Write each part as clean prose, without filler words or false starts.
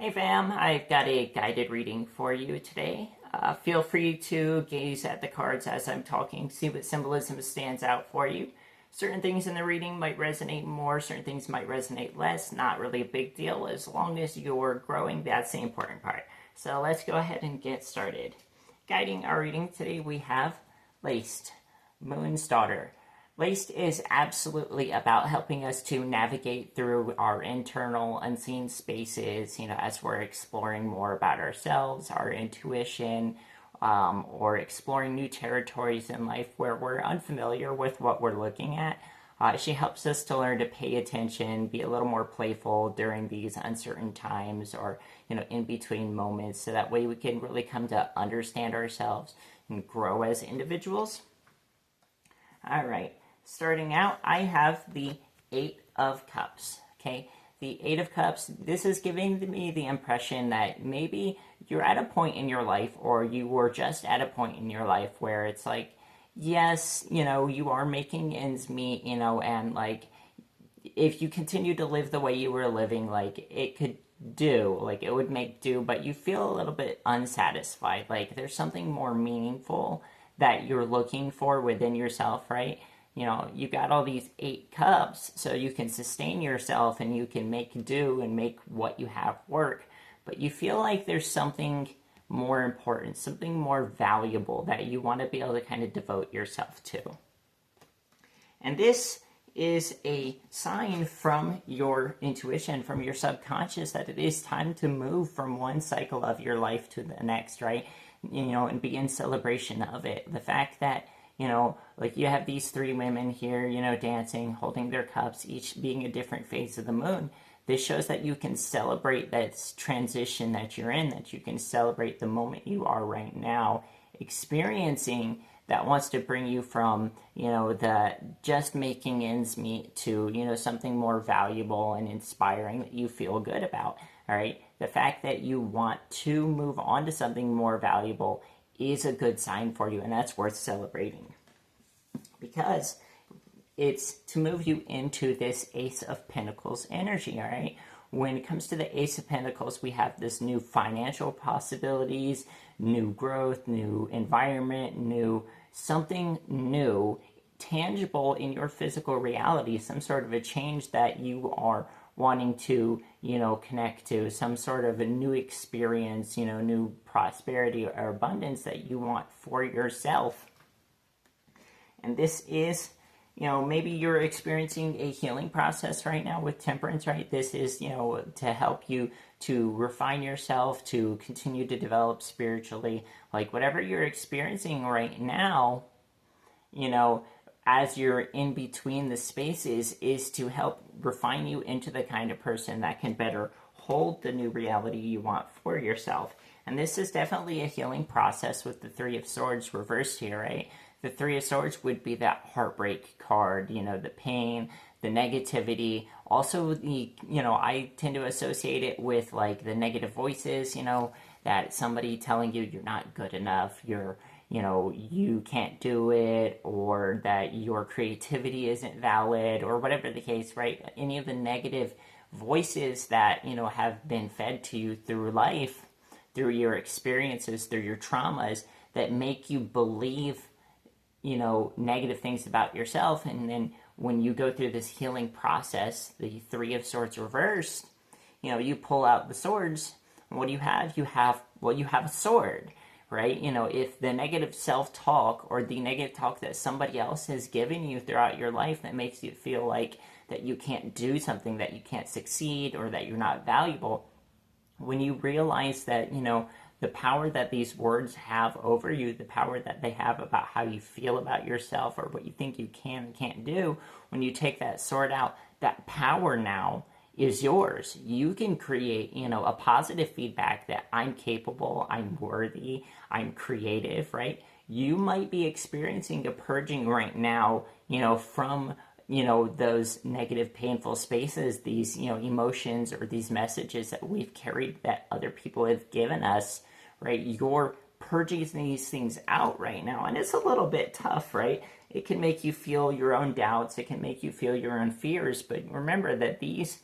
Hey fam, I've got a guided reading for you today. Feel free to gaze at the cards as I'm talking, see what symbolism stands out for you. Certain things in the reading might resonate more, certain things might resonate less. Not really a big deal. As long as you're growing, that's the important part. So let's go ahead and get started. Guiding our reading today, we have Laced, Moon's Daughter. Laced is absolutely about helping us to navigate through our internal unseen spaces, as we're exploring more about ourselves, our intuition, or exploring new territories in life where we're unfamiliar with what we're looking at. She helps us to learn to pay attention, be a little more playful during these uncertain times or, in between moments, so that way we can really come to understand ourselves and grow as individuals. All right. Starting out, I have the Eight of Cups. Okay, the Eight of Cups, this is giving me the impression that maybe you're at a point in your life, or you were just at a point in your life where it's like, yes, you are making ends meet, and like, if you continue to live the way you were living, like, it could do, like, it would make do, but you feel a little bit unsatisfied. Like, there's something more meaningful that you're looking for within yourself, right? You got all these eight cups, so you can sustain yourself and you can make do and make what you have work. But you feel like there's something more important, something more valuable that you want to be able to kind of devote yourself to. And this is a sign from your intuition, from your subconscious, that it is time to move from one cycle of your life to the next, right? And be in celebration of it. The fact that like you have these three women here, dancing, holding their cups, each being a different phase of the moon. This shows that you can celebrate that transition that you're in, that you can celebrate the moment you are right now experiencing, that wants to bring you from, the just making ends meet to, something more valuable and inspiring that you feel good about. All right. The fact that you want to move on to something more valuable is a good sign for you, and that's worth celebrating, because it's to move you into this Ace of Pentacles energy. All right, when it comes to the Ace of Pentacles, we have this new financial possibilities, new growth, new environment, new something new, tangible in your physical reality, some sort of a change that you are wanting to, connect to, some sort of a new experience, new prosperity or abundance that you want for yourself. And this is, maybe you're experiencing a healing process right now with Temperance, right? This is, to help you to refine yourself, to continue to develop spiritually. Like, whatever you're experiencing right now, as you're in between the spaces, is to help refine you into the kind of person that can better hold the new reality you want for yourself. And this is definitely a healing process with the Three of Swords reversed here, right? The Three of Swords would be that heartbreak card, the pain, the negativity. Also, I tend to associate it with like the negative voices, that somebody telling you you're not good enough, you can't do it, or that your creativity isn't valid, or whatever the case, right? Any of the negative voices that, have been fed to you through life, through your experiences, through your traumas, that make you believe, negative things about yourself. And then when you go through this healing process, the Three of Swords reversed, you pull out the swords, and what do you have? You have a sword, right? If the negative self-talk or the negative talk that somebody else has given you throughout your life that makes you feel like that you can't do something, that you can't succeed, or that you're not valuable, when you realize that, the power that these words have over you, the power that they have about how you feel about yourself or what you think you can and can't do, when you take that sword out, that power now is yours. You can create, a positive feedback that I'm capable, I'm worthy, I'm creative, right? You might be experiencing a purging right now, from, those negative, painful spaces, these, emotions or these messages that we've carried that other people have given us, right? You're purging these things out right now, and it's a little bit tough, right? It can make you feel your own doubts, it can make you feel your own fears, but remember that these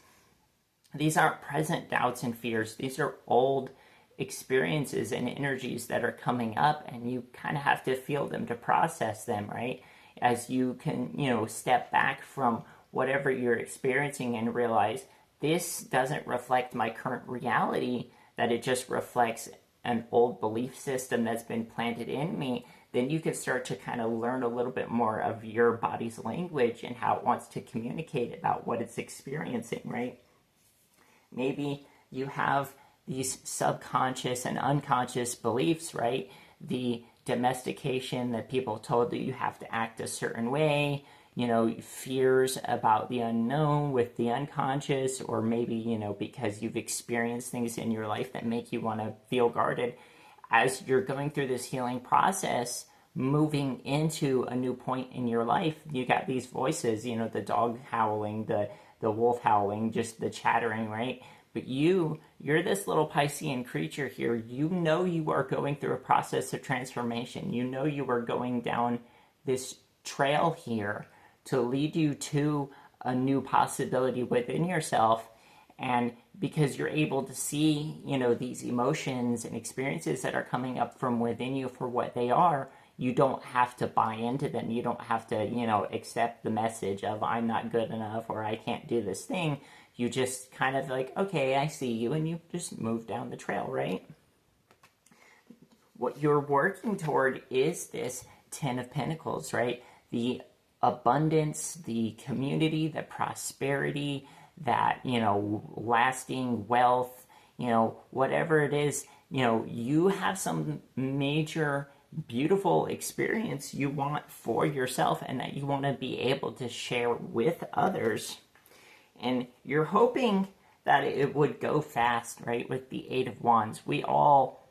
These aren't present doubts and fears. These are old experiences and energies that are coming up, and you kind of have to feel them to process them, right? As you can, step back from whatever you're experiencing and realize this doesn't reflect my current reality, that it just reflects an old belief system that's been planted in me, then you can start to kind of learn a little bit more of your body's language and how it wants to communicate about what it's experiencing, right? Maybe you have these subconscious and unconscious beliefs, right? The domestication that people told that you have to act a certain way, fears about the unknown with the unconscious, or maybe, because you've experienced things in your life that make you want to feel guarded. As you're going through this healing process, moving into a new point in your life, you got these voices, the dog howling, the wolf howling, just the chattering, right? But you're this little Piscean creature here. You are going through a process of transformation. You are going down this trail here to lead you to a new possibility within yourself. And because you're able to see, these emotions and experiences that are coming up from within you for what they are, you don't have to buy into them. You don't have to, accept the message of I'm not good enough or I can't do this thing. You just kind of like, okay, I see you, and you just move down the trail, right? What you're working toward is this Ten of Pentacles, right? The abundance, the community, the prosperity, that, lasting wealth, whatever it is, you have some major beautiful experience you want for yourself and that you want to be able to share with others. And you're hoping that it would go fast, right? With the Eight of Wands, we all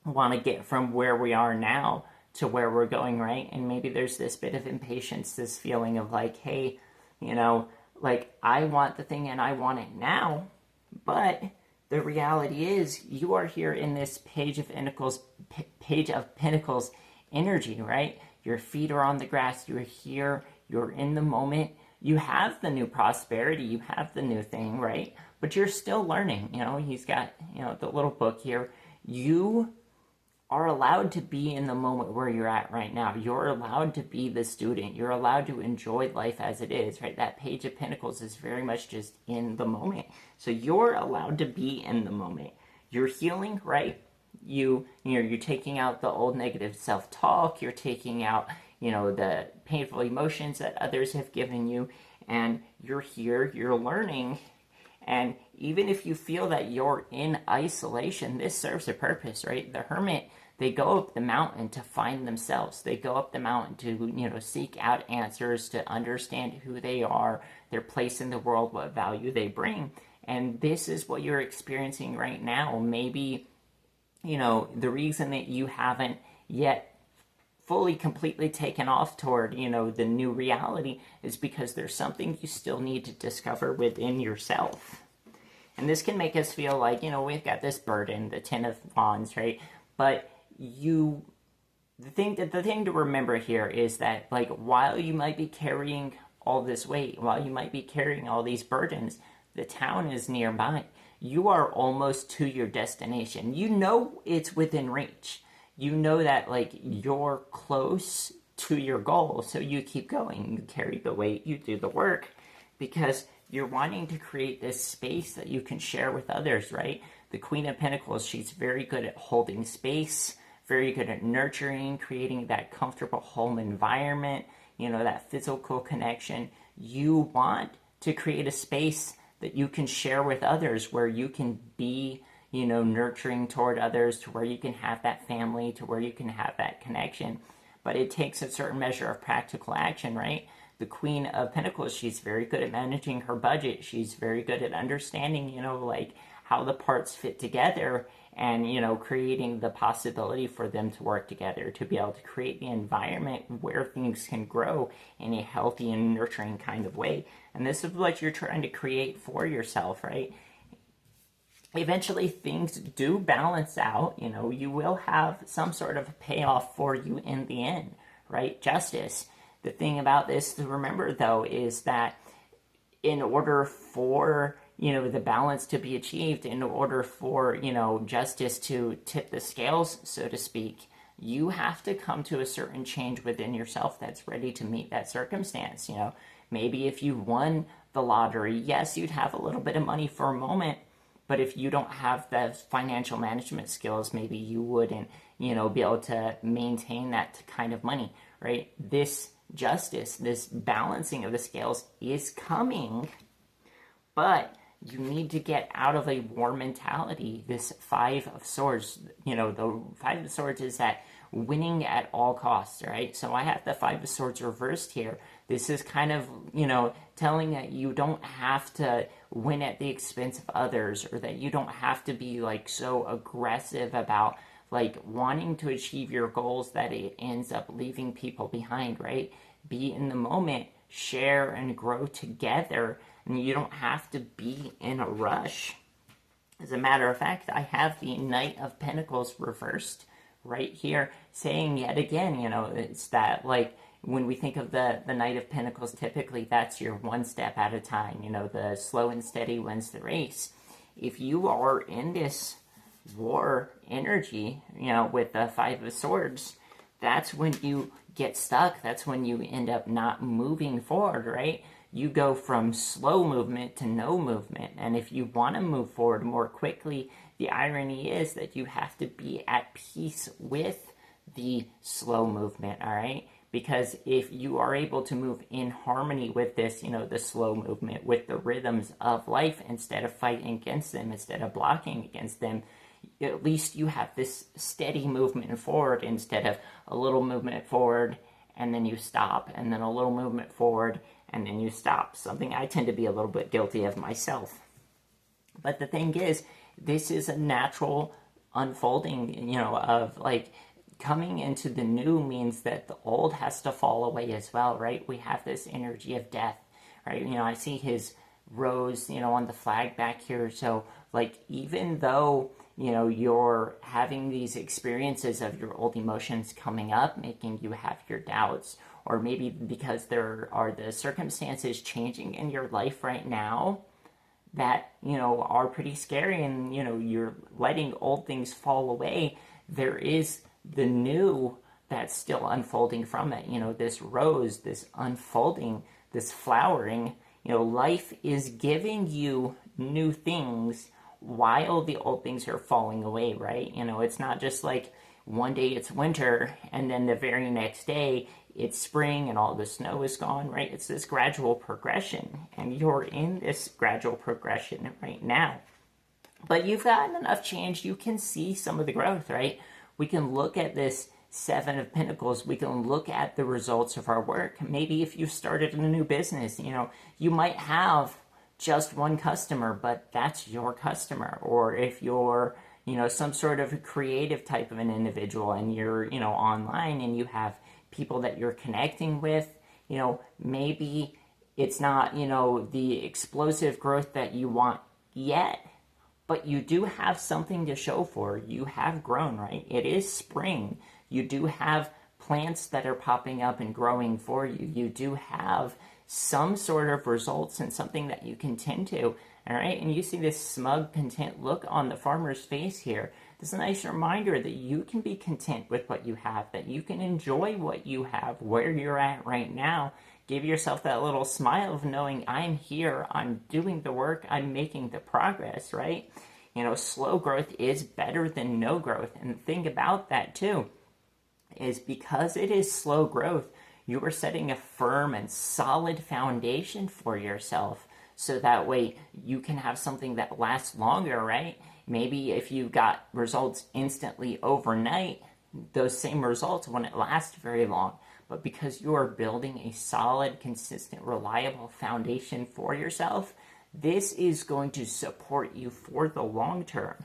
want to get from where we are now to where we're going, right? And maybe there's this bit of impatience, this feeling of like, hey, I want the thing and I want it now. But the reality is you are here in this Page of Pentacles energy, right? Your feet are on the grass, you're here, you're in the moment. You have the new prosperity, you have the new thing, right? But you're still learning, he's got, the little book here. You are allowed to be in the moment where you're at right now. You're allowed to be the student. You're allowed to enjoy life as it is, right? That Page of Pentacles is very much just in the moment. So you're allowed to be in the moment. You're healing, right? You're taking out the old negative self-talk. You're taking out, the painful emotions that others have given you. And you're here, you're learning. And even if you feel that you're in isolation, this serves a purpose, right? The Hermit, they go up the mountain to find themselves. They go up the mountain to, seek out answers, to understand who they are, their place in the world, what value they bring. And this is what you're experiencing right now. Maybe, the reason that you haven't yet fully, completely taken off toward, the new reality is because there's something you still need to discover within yourself. And this can make us feel like, we've got this burden, the Ten of Wands, right? But the thing to remember here is that, like, while you might be carrying all this weight, while you might be carrying all these burdens, the town is nearby. You are almost to your destination. It's within reach. That, like, you're close to your goal, so you keep going. You carry the weight, you do the work, because you're wanting to create this space that you can share with others, right? The Queen of Pentacles, she's very good at holding space, very good at nurturing, creating that comfortable home environment, that physical connection. You want to create a space that you can share with others where you can be, nurturing toward others, to where you can have that family, to where you can have that connection. But it takes a certain measure of practical action, right? The Queen of Pentacles, she's very good at managing her budget. She's very good at understanding, how the parts fit together and, creating the possibility for them to work together, to be able to create the environment where things can grow in a healthy and nurturing kind of way. And this is what you're trying to create for yourself, right? Eventually things do balance out. You will have some sort of payoff for you in the end, right? Justice. The thing about this to remember, though, is that in order for the balance to be achieved, in order for, justice to tip the scales, so to speak, you have to come to a certain change within yourself that's ready to meet that circumstance. Maybe if you won the lottery, yes, you'd have a little bit of money for a moment, but if you don't have the financial management skills, maybe you wouldn't, be able to maintain that kind of money, right? This justice, this balancing of the scales is coming, but you need to get out of a war mentality. This Five of Swords, the Five of Swords is that winning at all costs, right? So I have the Five of Swords reversed here. This is kind of, telling that you don't have to win at the expense of others, or that you don't have to be like so aggressive about like wanting to achieve your goals that it ends up leaving people behind, right? Be in the moment, share and grow together, and you don't have to be in a rush. As a matter of fact, I have the Knight of Pentacles reversed right here, saying yet again, it's that like when we think of the Knight of Pentacles, typically that's your one step at a time. The slow and steady wins the race. If you are in this war energy, with the Five of Swords, that's when you get stuck. That's when you end up not moving forward, right? You go from slow movement to no movement. And if you want to move forward more quickly, the irony is that you have to be at peace with the slow movement, all right? Because if you are able to move in harmony with this, the slow movement, with the rhythms of life, instead of fighting against them, instead of blocking against them, at least you have this steady movement forward, instead of a little movement forward and then you stop, and then a little movement forward and then you stop. Something I tend to be a little bit guilty of myself. But the thing is, this is a natural unfolding, of like coming into the new means that the old has to fall away as well, right? We have this energy of death, right? I see his rose, on the flag back here. So like, even though, you're having these experiences of your old emotions coming up, making you have your doubts, or maybe because there are the circumstances changing in your life right now that, are pretty scary, and, you're letting old things fall away, there is the new that's still unfolding from it. This rose, this unfolding, this flowering, life is giving you new things while the old things are falling away, right? It's not just like one day it's winter and then the very next day it's spring and all the snow is gone, right? It's this gradual progression, and you're in this gradual progression right now. But you've gotten enough change, you can see some of the growth, right? We can look at this Seven of Pentacles. We can look at the results of our work. Maybe if you started a new business, you might have just one customer, but that's your customer. Or if you're, some sort of creative type of an individual, and you're, online, and you have people that you're connecting with, maybe it's not, the explosive growth that you want yet, but you do have something to show for. You have grown, right? It is spring. You do have plants that are popping up and growing for you. You do have some sort of results and something that you can tend to, all right? And you see this smug, content look on the farmer's face here. This is a nice reminder that you can be content with what you have, that you can enjoy what you have, where you're at right now. Give yourself that little smile of knowing, I'm here, I'm doing the work, I'm making the progress, right? Slow growth is better than no growth. And the thing about that too is, because it is slow growth, you are setting a firm and solid foundation for yourself, so that way you can have something that lasts longer, right? Maybe if you got results instantly overnight, those same results wouldn't last very long. But because you are building a solid, consistent, reliable foundation for yourself, this is going to support you for the long term,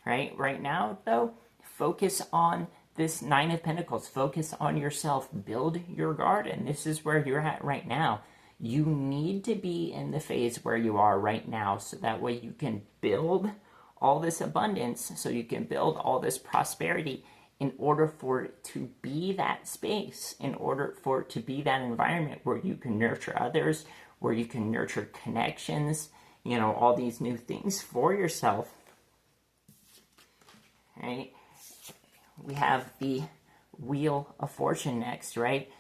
right? Right now, though, focus on this Nine of Pentacles. Focus on yourself. Build your garden. This is where you're at right now. You need to be in the phase where you are right now, so that way you can build all this abundance, so you can build all this prosperity, in order for it to be that space, in order for it to be that environment where you can nurture others, where you can nurture connections, all these new things for yourself. Right? We have the Wheel of Fortune next, right?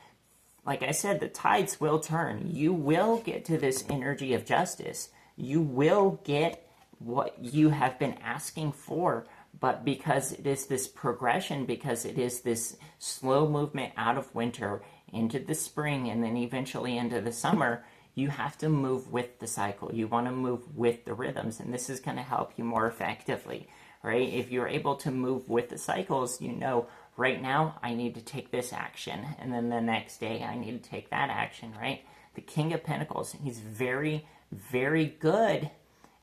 Like I said, the tides will turn. You will get to this energy of justice. You will get what you have been asking for, but because it is this progression, because it is this slow movement out of winter into the spring and then eventually into the summer, you have to move with the cycle. You want to move with the rhythms, and this is going to help you more effectively, right? If you're able to move with the cycles, right now I need to take this action, and then the next day I need to take that action, right? The King of Pentacles, he's very, very good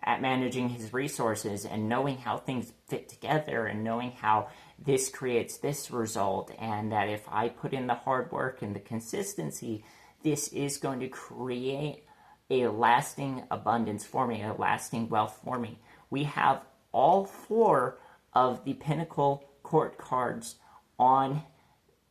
at managing his resources and knowing how things fit together and knowing how this creates this result, and that if I put in the hard work and the consistency, this is going to create a lasting abundance for me, a lasting wealth for me. We have all 4 of the Pentacle Court cards on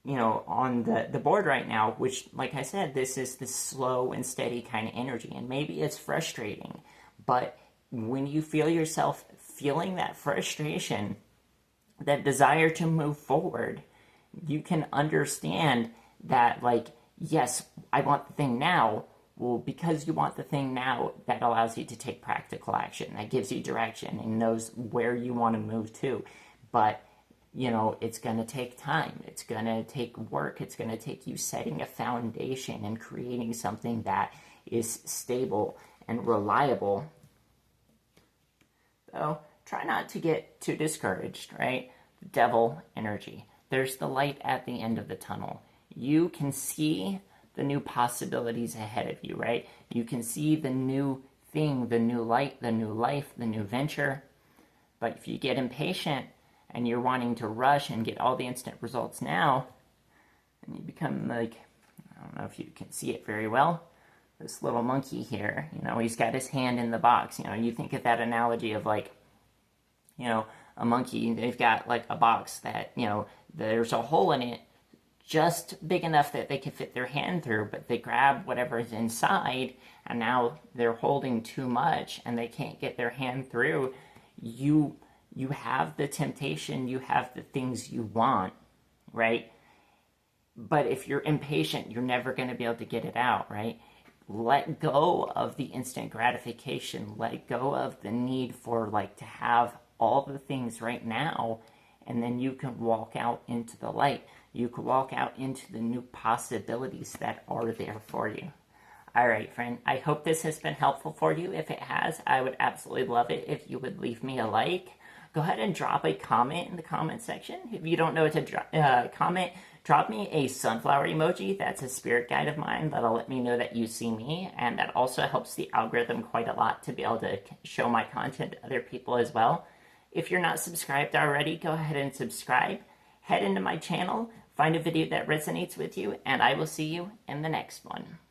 the board right now, which, like I said, this is the slow and steady kind of energy, and maybe it's frustrating, but when you feel yourself feeling that frustration, that desire to move forward, you can understand that, like, yes, I want the thing now. Well, because you want the thing now, that allows you to take practical action. That gives you direction and knows where you want to move to. But, it's going to take time. It's going to take work. It's going to take you setting a foundation and creating something that is stable and reliable. So try not to get too discouraged, right? Devil energy. There's the light at the end of the tunnel. You can see the new possibilities ahead of you, right? You can see the new thing, the new light, the new life, the new venture. But if you get impatient and you're wanting to rush and get all the instant results now, and you become like, I don't know if you can see it very well, this little monkey here, he's got his hand in the box. You think of that analogy of like, a monkey, they've got like a box that, there's a hole in it just big enough that they can fit their hand through, but they grab whatever is inside, and now they're holding too much and they can't get their hand through. You have the temptation, you have the things you want, right? But if you're impatient, you're never going to be able to get it out, right? Let go of the instant gratification. Let go of the need for to have all the things right now, and then you can walk out into the light. You can walk out into the new possibilities that are there for you. All right, friend, I hope this has been helpful for you. If it has, I would absolutely love it if you would leave me a like. Go ahead and drop a comment in the comment section. If you don't know what to comment, drop me a sunflower emoji. That's a spirit guide of mine that'll let me know that you see me, and that also helps the algorithm quite a lot to be able to show my content to other people as well. If you're not subscribed already, go ahead and subscribe. Head into my channel, find a video that resonates with you, and I will see you in the next one.